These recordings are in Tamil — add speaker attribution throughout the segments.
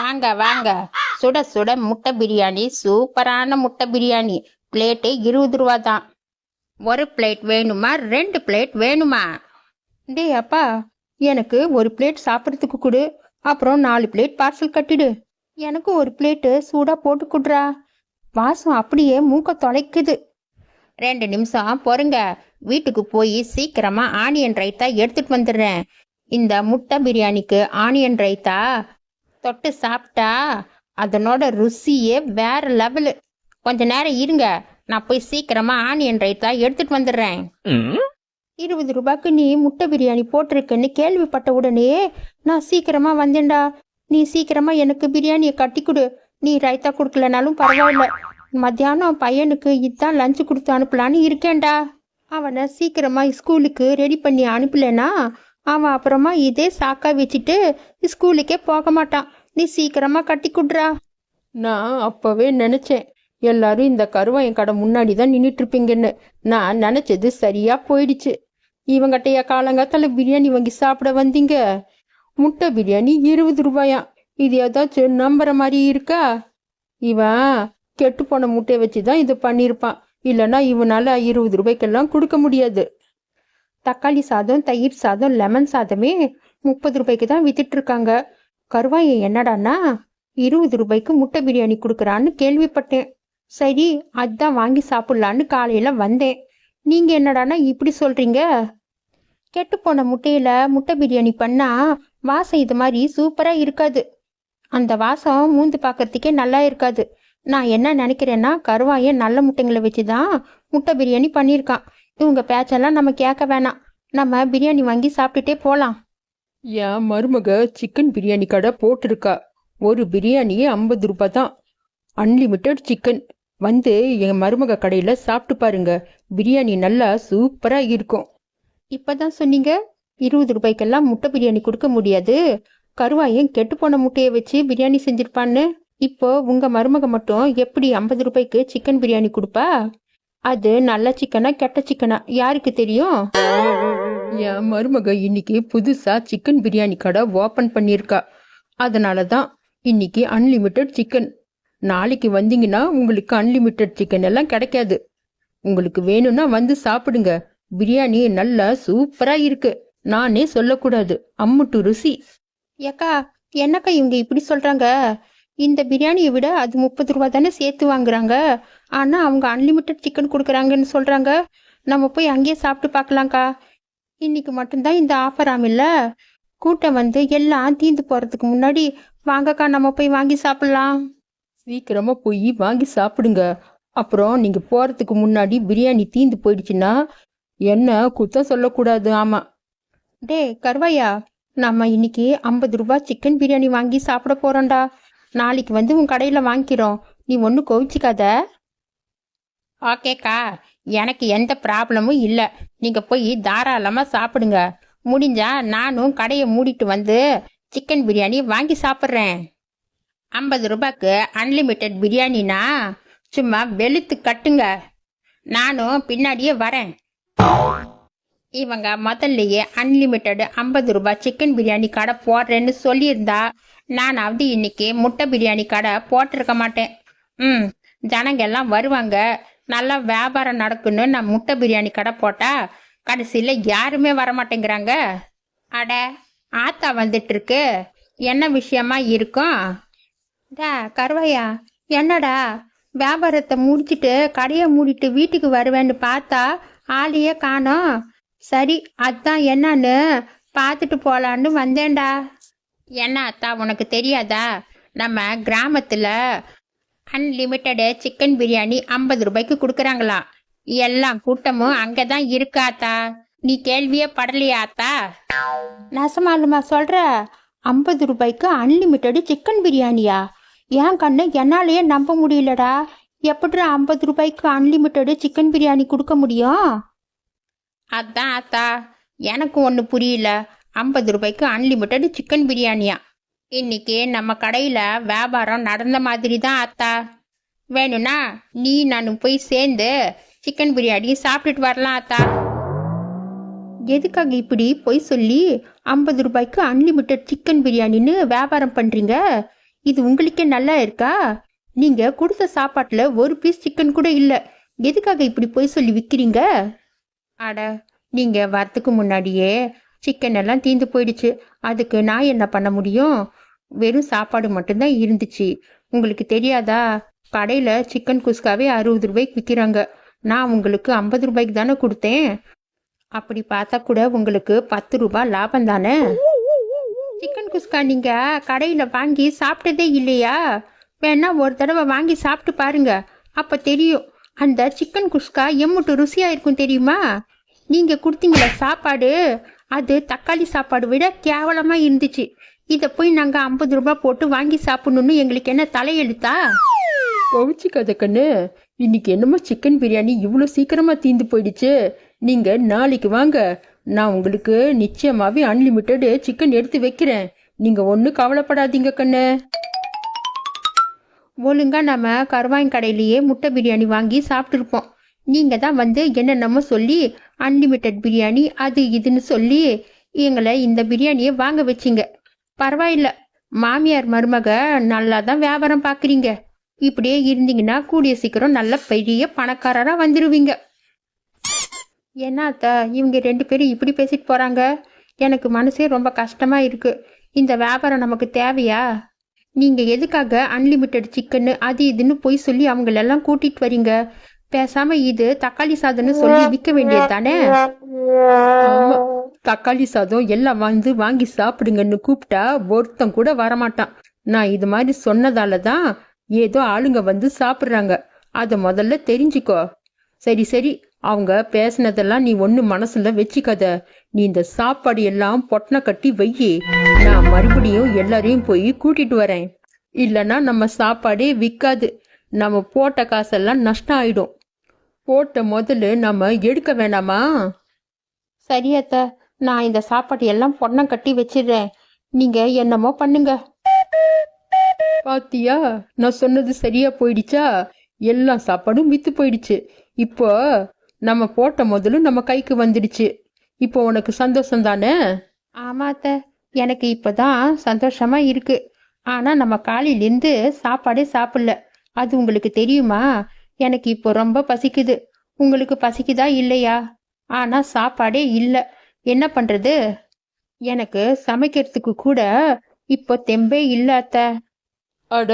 Speaker 1: வாங்க வாங்க, சுட சுட முட்டை பிரியாணி, சூப்பரான முட்டை பிரியாணி. பிளேட்டு 20 ரூபா தான். ஒரு பிளேட் வேணுமா, 2 பிளேட் வேணுமா?
Speaker 2: டேய் அப்பா, எனக்கு ஒரு பிளேட் சாப்பிட்றதுக்கு கொடு, அப்புறம் 4 பிளேட் பார்சல் கட்டிடு. எனக்கு ஒரு பிளேட்டு சூடாக போட்டு கொடுறா. வாசம் அப்படியே மூக்க தொலைக்குது.
Speaker 1: 2 நிமிஷம் பொறுங்க, வீட்டுக்கு போய் சீக்கிரமா ஆனியன் ரைத்தா எடுத்துட்டு வந்துடுறேன். இந்த முட்டை பிரியாணிக்கு ஆனியன் ரைத்தா தொட்டு சாப்பிட்டா அதனோட ருசியே வேற லெவலு. கொஞ்ச நேரம் இருங்க, நான் போய் சீக்கிரமா ஆனியன் ரைத்தா எடுத்துட்டு வந்துடுறேன்.
Speaker 2: 20 ரூபாய்க்கு நீ முட்டை பிரியாணி போட்டிருக்குன்னு கேள்விப்பட்ட உடனே நான் சீக்கிரமா வந்தேன்டா. நீ சீக்கிரமா எனக்கு பிரியாணியை கட்டி கொடு. நீ ரைத்தா கொடுக்கலனாலும் பரவாயில்ல. மத்தியானம் பையனுக்கு இதான் லஞ்சு கொடுத்து அனுப்பலான்னு இருக்கேன்டா. அவனை சீக்கிரமா ஸ்கூலுக்கு ரெடி பண்ணி அனுப்பலனா அவன் அப்புறமா இதே சாக்கா வச்சுட்டு ஸ்கூலுக்கே போக மாட்டான். நீ சீக்கிரமா கட்டி கொடுறா. நான் அப்பவே நினைச்சேன் எல்லாரும் இந்த கருவாயன் கடை முன்னாடி தான் நின்றுட்டு இருப்பீங்கன்னு. நான் நினைச்சது சரியா போயிடுச்சு. இவங்கிட்டயா காலங்காத்தால பிரியாணி வாங்கி சாப்பிட வந்தீங்க? முட்டை பிரியாணி 20 ரூபாயாம். இது ஏதாச்சும் நம்புற மாதிரி இருக்கா? இவன் கெட்டு போன முட்டையை வச்சுதான் இது பண்ணியிருப்பான். இல்லைன்னா இவனால 20 ரூபாய்க்கெல்லாம் கொடுக்க முடியாது. தக்காளி சாதம், தயிர் சாதம், லெமன் சாதமே 30 ரூபாய்க்கு தான் வித்துட்டு இருக்காங்க. கருவாயன் என்னடான்னா 20 ரூபாய்க்கு முட்டை பிரியாணி கொடுக்குறான்னு கேள்விப்பட்டேன். சரி, அதான் வாங்கி சாப்பிட்லான்னு காலையில வந்தேன். நீங்க என்னடானா இப்படி சொல்றீங்க? கெட்டு போன முட்டையில முட்டை பிரியாணி பண்ணா வாசம் இது மாதிரி சூப்பரா இருக்காது. அந்த வாசம் மூந்து பார்க்கறதுக்கே நல்லா இருக்காது. நான் என்ன நினைக்கிறேன்னா, கருவாயன் நல்ல முட்டைங்களை வச்சுதான் முட்டை பிரியாணி பண்ணியிருக்கான். இவங்க பேச்செல்லாம் நம்ம கேட்க வேணாம். நம்ம பிரியாணி வாங்கி சாப்பிட்டுட்டே போலாம். என் மருமக சிக்கன் பிரியாணி கடை போட்டிருக்கா. ஒரு பிரியாணியே 50 ரூபாய் தான். Unlimited chicken. வந்து என் மருமக கடையில சாப்பிட்டு பாருங்க. பிரியாணி நல்லா சூப்பரா இருக்கும். இப்பதான் சொன்னீங்க 20 ரூபாய்க்கெல்லாம் முட்டை பிரியாணி கொடுக்க முடியாது, கருவாயன் கெட்டு போன முட்டையை வச்சு பிரியாணி செஞ்சிருப்பான்னு. இப்போ உங்க மருமக மட்டும் எப்படி 50 ரூபாய்க்கு சிக்கன் பிரியாணி கொடுப்பா? அது நல்ல சிக்கனா கெட்ட சிக்கனா யாருக்கு தெரியும்? என் மருமக இன்னைக்கு புதுசா சிக்கன் பிரியாணி கடை ஓபன் பண்ணியிருக்கா. அதனாலதான் இன்னைக்கு அன்லிமிட்டெட் சிக்கன். நாளைக்கு வந்தீங்கன்னா உங்களுக்கு அன்லிமிட்டெட் சிக்கன் எல்லாம் கிடைக்காது. உங்களுக்கு வேணும்னா வந்து சாப்பிடுங்க. பிரியாணி நல்லா சூப்பரா இருக்கு. நானே சொல்லக்கூடாது, அம்முட்டு ருசி. ஏக்கா, என்னக்கா இவங்க இப்படி சொல்றாங்க? இந்த பிரியாணியை விட அது 30 ரூபா தானே சேர்த்து வாங்குறாங்க. ஆனா அவங்க அன்லிமிட்டெட் சிக்கன் கொடுக்குறாங்கன்னு சொல்றாங்க. நம்ம போய் அங்கேயே சாப்பிட்டு பார்க்கலாம்க்கா. இன்னைக்கு மட்டும்தான் இந்த ஆஃபர் ஆமில்ல. கூட்டம் வந்து எல்லாம் தீந்து போறதுக்கு முன்னாடி வாங்கக்கா, நம்ம போய் வாங்கி சாப்பிடலாம். சீக்கிரமா போய் வாங்கி சாப்பிடுங்க. அப்புறம் நீங்க போறதுக்கு முன்னாடி பிரியாணி தீந்து போயிடுச்சுன்னா என்ன குத்தம் சொல்லக்கூடாது. ஆமா. டே கருவாயா, நம்ம இன்னைக்கு 50 ரூபாய் சிக்கன் பிரியாணி வாங்கி சாப்பிட போறோம்டா. நாளைக்கு வந்து உன் கடையில வாங்கிக்கிறோம். நீ ஒன்னும் கோவிச்சுக்காத.
Speaker 1: ஓகேக்கா, எனக்கு எந்த ப்ராப்ளமும் இல்லை. நீங்க போய் தாராளமா சாப்பிடுங்க. முடிஞ்சா நானும் கடையை மூடிட்டு வந்து சிக்கன் பிரியாணி வாங்கி சாப்பிட்றேன். 50 ரூபாய்க்கு அன்லிமிட்டெட் பிரியாணினா சும்மா வெளுத்து கட்டுங்க. நானும் பின்னாடியே வரேன். இவங்க முதல்லயே அன்லிமிட்டெட் 50 ரூபாய் சிக்கன் பிரியாணி கடை போடுறேன்னு சொல்லியிருந்தா நானாவது இன்னைக்கு முட்டை பிரியாணி கடை போட்டிருக்க மாட்டேன். ஜனங்க எல்லாம் வருவாங்க, நல்லா வியாபாரம் நடக்குன்னு நான் முட்டை பிரியாணி கடை போட்டா கடைசியில் யாருமே வரமாட்டேங்கிறாங்க. அட, ஆத்தா வந்துட்டு இருக்கு. என்ன விஷயமா இருக்கும்? டா கருவையா, என்னடா வியாபாரத்தை முடிச்சிட்டு கடையை மூடிட்டு வீட்டுக்கு வருவேன்னு பார்த்தா ஆளையே காணோம். சரி, அதான் என்னன்னு பார்த்துட்டு போலான்னு வந்தேன்டா. என்ன அத்தா, உனக்கு தெரியாதா? நம்ம கிராமத்துல அன்லிமிட்டடு சிக்கன் பிரியாணி 50 ரூபாய்க்கு கொடுக்குறாங்களாம். எல்லா கூட்டமும் அங்கதான் இருக்காத்தா. நீ கேள்வியே படலையா அத்தா?
Speaker 2: நசமாலுமா சொல்ற? 50 ரூபாய்க்கு அன்லிமிட்டடு சிக்கன் பிரியாணியா? என் கண்ணு என்னாலேயே நம்ப முடியலடா. எப்படி 50 ரூபாய்க்கு அன்லிமிட்டடு சிக்கன் பிரியாணி கொடுக்க முடியும்?
Speaker 1: அதான் அத்தா, எனக்கு ஒன்று புரியல. 50 ரூபாய்க்கு அன்லிமிட்டடு சிக்கன் பிரியாணியா? இன்னைக்கு நம்ம கடையில் வியாபாரம் நடந்த மாதிரி தான் அத்தா. வேணும்னா நீ நான் போய் சேர்ந்து சிக்கன் பிரியாணி சாப்பிட்டுட்டு வரலாம் அத்தா.
Speaker 2: எதுக்காக இப்படி பொய் சொல்லி 50 ரூபாய்க்கு அன்லிமிட்டெட் சிக்கன் பிரியாணின்னு வியாபாரம் பண்ணுறீங்க? இது உங்களுக்கே நல்லா இருக்கா? நீங்க கொடுத்த சாப்பாட்டுல ஒரு பீஸ் சிக்கன் கூட இல்ல. எதுக்காக இப்படி பொய் சொல்லி விக்கிறீங்க? அட, நீங்க வரத்துக்கு முன்னாடியே சிக்கன் எல்லாம் தீந்து போயிடுச்சு. அதுக்கு நான் என்ன பண்ண முடியும்? வெறும் சாப்பாடு மட்டும்தான் இருந்துச்சு. உங்களுக்கு தெரியாதா? கடையில சிக்கன் குஸ்காவே 60 ரூபாய்க்கு விற்கிறாங்க. நான் உங்களுக்கு 50 ரூபாய்க்கு தானே கொடுத்தேன். அப்படி பார்த்தா கூட உங்களுக்கு 10 ரூபாய் லாபம் தானே. சிக்கன் குஸ்கா நீங்க கடையில வாங்கி சாப்பிட்டதே இல்லையா? வேணா ஒரு தடவை வாங்கி சாப்பிட்டு பாருங்க, அப்ப தெரியும். அந்த சிக்கன் குஸ்கா எம்முட்டு ருசியா இருக்கும் தெரியுமா? நீங்க கொடுத்தீங்கள சாப்பாடு, அது தக்காளி சாப்பாடு விட கேவலமா இருந்துச்சு. இதை போய் நாங்க 50 ரூபாய் போட்டு வாங்கி சாப்பிடணும்னு எங்களுக்கு என்ன தலையெழுத்தா?
Speaker 3: கவிச்சிக்காத கண்ணு, இன்னைக்கு என்னமோ சிக்கன் பிரியாணி இவ்வளோ சீக்கிரமா தீந்து போயிடுச்சு. நீங்க நாளைக்கு வாங்க, நான் உங்களுக்கு நிச்சயமாவே அன்லிமிட்டெட் சிக்கன் எடுத்து வைக்கிறேன். நீங்க ஒன்றும் கவலைப்படாதீங்க கண்ணு.
Speaker 2: ஒழுங்கா நம்ம கருவாய் கடையிலேயே முட்டை பிரியாணி வாங்கி சாப்பிட்டுருப்போம். நீங்க தான் வந்து என்னென்னமோ சொல்லி அன்லிமிட்டெட் பிரியாணி அது இதுன்னு சொல்லி எங்களை இந்த பிரியாணியை வாங்க வச்சிங்க. பரவாயில்ல, மாமியார் மருமக நல்லா தான் வியாபாரம் பார்க்குறீங்க. இப்படியே இருந்தீங்கன்னா கூடிய சீக்கிரம் நல்ல பெரிய பணக்காரராக வந்துடுவீங்க. என்ன அத்தா, இவங்க 2 பேரும் இப்படி பேசிட்டு போறாங்க? எனக்கு மனசே ரொம்ப கஷ்டமா இருக்கு. இந்த வியாபாரம் நமக்கு தேவையா? நீங்க எதுக்காக அன்லிமிட்டெட் சிக்கன் அது இதுன்னு போய் சொல்லி அவங்களெல்லாம் கூட்டிட்டு வரீங்க? பேசாம இது தக்காளி சாதம்னு சொல்லி விற்க வேண்டியது தானே?
Speaker 3: ஆமா, தக்காளி சாதம் எல்லாம் வாங்கி சாப்பிடுங்கன்னு கூப்பிட்டா ஒருத்தன் கூட வரமாட்டான். நான் இது மாதிரி சொன்னதால தான் ஏதோ ஆளுங்க வந்து சாப்பிட்றாங்க. அதை முதல்ல தெரிஞ்சுக்கோ. சரி சரி, அவங்க பேசினதெல்லாம் நீ ஒண்ணு மனசுல வச்சுக்காத. நீ இந்த சாப்பாடு எல்லாம் பொட்டனை கட்டி வையி. நான் மறுபடியும் எல்லாரையும் போய் கூட்டிட்டு வரேன். இல்லைன்னா நம்ம சாப்பாடே விற்காது. நம்ம போட்ட காசெல்லாம் நஷ்டம் ஆயிடும். போட்ட முதல்ல நம்ம எடுக்க வேணாமா?
Speaker 2: சரி அத்தா, நான் இந்த சாப்பாடு எல்லாம் பொண்ணம் கட்டி வச்சிடுறேன். நீங்க என்னமோ பண்ணுங்க.
Speaker 3: பாத்தியா, நான் சொன்னது சரியா போயிடுச்சா? எல்லா சாப்பாடும் வித்து போயிடுச்சு. இப்போ நம்ம போட்ட முதல்ல நம்ம கைக்கு வந்துடுச்சு. இப்போ உனக்கு சந்தோஷம் தானே?
Speaker 2: ஆமா அத்தை, எனக்கு இப்பதான் சந்தோஷமா இருக்கு. ஆனா நம்ம காலையிலேருந்து சாப்பாடே சாப்பிடல. அது உங்களுக்கு தெரியுமா? எனக்கு இப்போ ரொம்ப பசிக்குது. உங்களுக்கு பசிக்குதா இல்லையா? ஆனா சாப்பாடே இல்ல. என்ன பண்றது? எனக்கு சமைக்கிறதுக்கு கூட இப்போ தெம்பே இல்ல அத்தை.
Speaker 3: அட,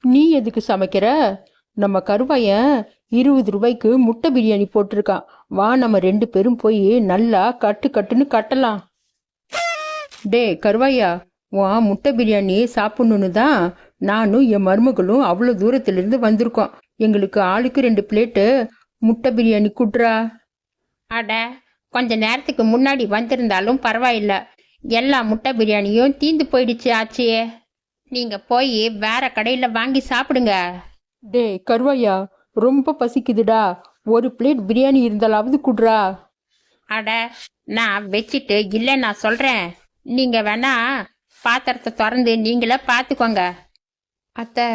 Speaker 3: நீ எதுக்கு சமைக்கிற? நம்ம கருவாயன் 20 ரூபாய்க்கு முட்டை பிரியாணி போட்டிருக்கான். வா, நம்ம 2 பேரும் போய் நல்லா கட்டுன்னு கட்டலாம். டே கருவாயா, உன் முட்டை பிரியாணி சாப்பிடணுன்னு தான் நானும் என் மருமகளும் அவ்வளோ தூரத்திலிருந்து வந்திருக்கோம். எங்களுக்கு ஆளுக்கு 2 பிளேட்டு முட்டை பிரியாணி குட்ரா.
Speaker 1: அட, கொஞ்ச நேரத்துக்கு முன்னாடி வந்திருந்தாலும் பரவாயில்ல. எல்லா முட்டை பிரியாணியும் தீந்து போயிடுச்சு ஆச்சியே. நீங்க போய் வேற கடையில வாங்கி சாப்பிடுங்க.
Speaker 3: டே கருவாயா, ரொம்ப பசிக்குதுடா. ஒரு பிளேட் பிரியாணி இருந்தாலாவது குட்ரா.
Speaker 1: அட, நான் வச்சிட்டு இல்லை நான் சொல்றேன். நீங்க வேணா பாத்திரத்தை திறந்து நீங்களே பார்த்துக்கோங்க.
Speaker 2: அத்தை,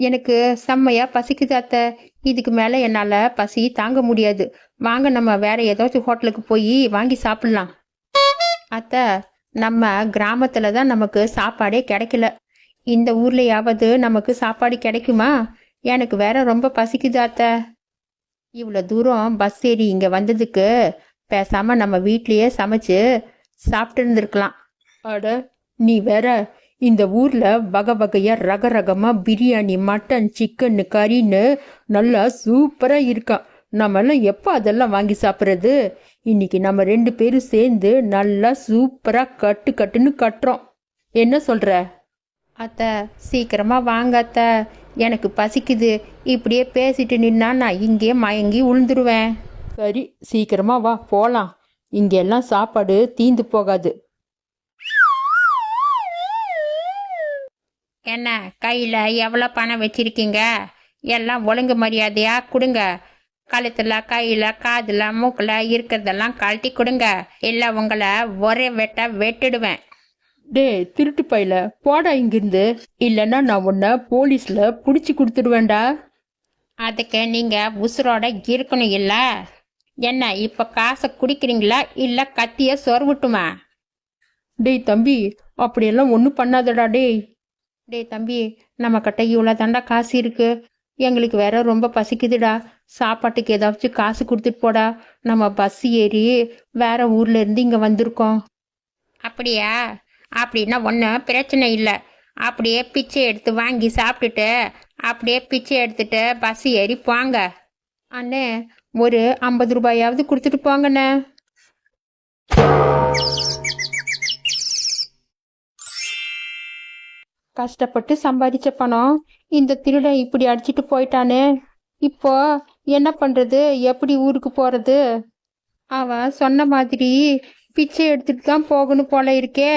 Speaker 2: எனக்கு செம்மையா பசிக்குது அத்தை. இதுக்கு மேல என்னால பசி தாங்க முடியாது. வாங்க, நம்ம வேற ஏதாச்சும் ஹோட்டலுக்கு போய் வாங்கி சாப்பிடலாம். அத்தை, நம்ம கிராமத்துல தான் நமக்கு சாப்பாடே கிடைக்கல. இந்த ஊர்லயாவது நமக்கு சாப்பாடு கிடைக்குமா? எனக்கு வேற ரொம்ப பசிக்குது அத்தை. இவ்வளோ தூரம் பஸ் ஏறி இங்க வந்ததுக்கு பேசாம நம்ம வீட்லயே சமைச்சு சாப்பிட்டு இருந்திருக்கலாம்.
Speaker 3: அட, நீ வேற இந்த ஊர்ல வகை வகையா ரகரகமா பிரியாணி, மட்டன், சிக்கன், கறின்னு நல்லா சூப்பரா இருக்கான். நம்ம எல்லாம் எப்போ அதெல்லாம் வாங்கி சாப்பிட்றது? இன்னைக்கு நம்ம 2 பேரும் சேர்ந்து நல்லா சூப்பரா கட்டுன்னு கட்டுறோம். என்ன சொல்ற?
Speaker 2: அத்தை, சீக்கிரமா வாங்க அத்தை, எனக்கு பசிக்குது. இப்படியே பேசிட்டு நின்னா நான் இங்கே மயங்கி உளுந்துருவேன்.
Speaker 3: சரி, சீக்கிரமா வா போலாம். இங்கெல்லாம் சாப்பாடு தீந்து போகாது.
Speaker 1: என்ன கையில எவ்வளோ பணம் வச்சிருக்கீங்க? எல்லாம் ஒழுங்கு மரியாதையா கொடுங்க. கழுத்துல, கையில, காதுல, மூக்குல இருக்கிறதெல்லாம் கழட்டி கொடுங்க. இல்லை உங்களை ஒரே வெட்டிடுவேன்.
Speaker 3: டே திருட்டு பையில, போடா இங்கிருந்து. இல்லைன்னா நான் உன்னை போலீஸ்ல புடிச்சு கொடுத்துடுவேண்டா.
Speaker 1: அதுக்கு நீங்க உசுரோட இருக்கணும் இல்ல? என்ன இப்ப காசை குடிக்கிறீங்களா இல்ல கத்திய சொருவிட்டுமா?
Speaker 3: டேய் தம்பி, அப்படியெல்லாம் ஒன்றும் பண்ணாதடா டேய்.
Speaker 2: டேய் தம்பி, நம்ம கிட்ட இவ்வளோ தாண்டா காசு இருக்கு. எங்களுக்கு வேற ரொம்ப பசிக்குதுடா. சாப்பாட்டுக்கு ஏதாச்சும் காசு கொடுத்துட்டு போடா. நம்ம பஸ் ஏறி வேற ஊர்ல இருந்து இங்க வந்திருக்கோம்.
Speaker 1: அப்படியா? அப்படின்னா ஒன்றும் பிரச்சனை இல்லை. அப்படியே பிச்சை எடுத்து வாங்கி சாப்பிட்டுட்டு அப்படியே பிச்சை எடுத்துட்டு பஸ் ஏறி போங்க.
Speaker 2: அண்ணே, ஒரு 50 ரூபாயாவது கொடுத்துட்டு போங்கண்ணே. கஷ்டப்பட்டு சம்பாதிச்ச பணம் இந்த திருடன் இப்படி அடிச்சிட்டு போயிட்டானே. இப்போ என்ன பண்றது? எப்படி ஊருக்கு போறது? அவன் சொன்ன மாதிரி பிச்சை எடுத்துட்டு தான் போகணும் போல இருக்கே.